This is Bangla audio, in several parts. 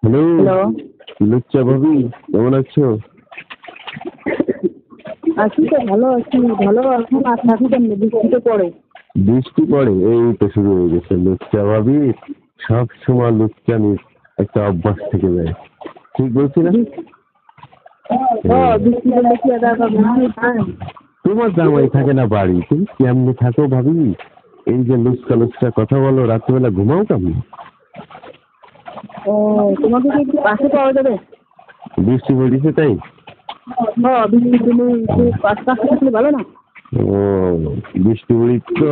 হ্যালো। হ্যালো। লুচ্চা ভাবি, কেমন আছো? আছি তো, ভালো আছি। ভালো এখন আর থাকি কেমনি, বৃষ্টি তো পড়ে। বৃষ্টি পড়ে? এই তো শুরু হয়ে গেছে লুচ্চা ভাবি। সব সময় লুচ্চামির একটা অভ্যাস থেকে যায়। ঠিক বলছি না? বৃষ্টি পড়লে কি আর বৃষ্টি হয়? তোমার জামাই থাকে না বাড়ি, তুমি কেমনে থাকো ভাবি? এই যে লুচ্চা লুচ্চা কথা বলো, রাত্রিবেলা ঘুমাও কেমন? ও, তোমাকে কি একটু পাশে পাওয়া যাবে? বৃষ্টি পড়েছে তাই? বৃষ্টি তুমি একটু পাশে থাকলে ভালো না? ও, বৃষ্টি পড়ি তো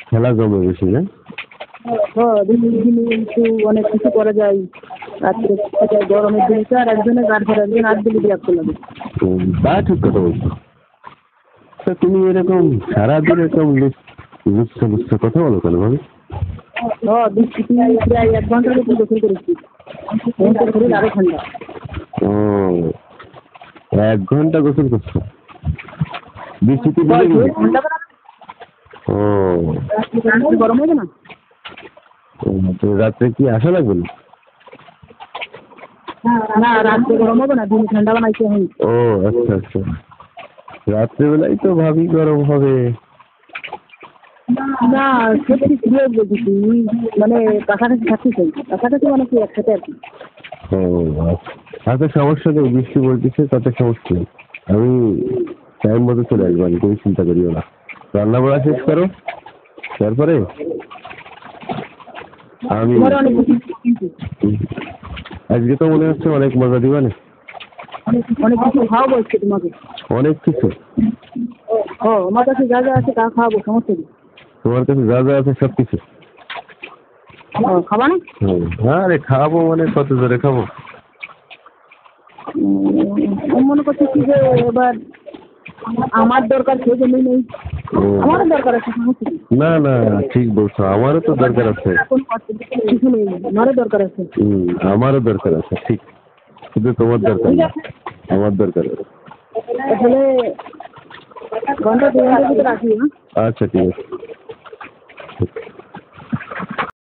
খেলা জমে বেশি না? বৃষ্টির দিনে একটু অনেক কিছু করা যায়। রাত্রে গরমের দিনে তো আর একজনের গাড় ধরে একজন আর দিলে বিরক্ত লাগে। তা ঠিক কথা বলছো। তা তুমি এরকম সারাদিন এরকম লুচ্চা লুচ্চা কথা বলো কেন ভাবি? বৃষ্টি প্রায় 1 ঘন্টার মতো গোসল করেছি। শরীর আরো ঠান্ডা। ও, 1 ঘন্টা গোসল করছো? বৃষ্টিতে ভিজে ভিজে? ঠান্ডা করা ও, গরম হবে না? তো রাত্রে কি আসা লাগবে না? না, রাত্রে গরম হবে না, দিনে ঠান্ডা বানাইতে হয়। ও আচ্ছা আচ্ছা, রাত্রেবেলাই তো ভাবি গরম হবে। না, সত্যি সিরিয়াস বলছি, মানে কাছাকাছি থাকতে চাই। কাছাকাছি মানে কি একসাথে আর কি। ও আচ্ছা, সমস্যা নেই, বৃষ্টি পড়তেছে তাতে সমস্যা নেই। আমি টাইম মতো চলে আসবো, আমি কোনো চিন্তা করিও না। রান্না বাড়া শেষ করো, তারপরে আমি তোমার অনেক কিছু কিন্তু আজকে তো মনে হচ্ছে অনেক মজা দিবা না? অনেক কিছু খাওয়াবো আজকে তোমাকে। অনেক কিছু? আমার কাছে যা যা আছে তা খাওয়াবো, সমস্যা কি? তোমার কাছে যা যা আছে সব কিছু? খাবা না? আরে খাবো মানে কত জোরে খাবো? মনে করছি কি যে এবার আমার দরকার সেই জন্যই নেই। আমারও দরকার আছে, সমস্যা কি? না না, ঠিক বলছো, আমারও তো দরকার আছে। কিছু নেই, আমারও দরকার আছে। আমারও দরকার আছে, ঠিক। শুধু তোমার দরকার না, আমার দরকার আছে। তাহলে ঘন্টা 2 ঘন্টার ভিতরে আসি। আচ্ছা ঠিক আছে।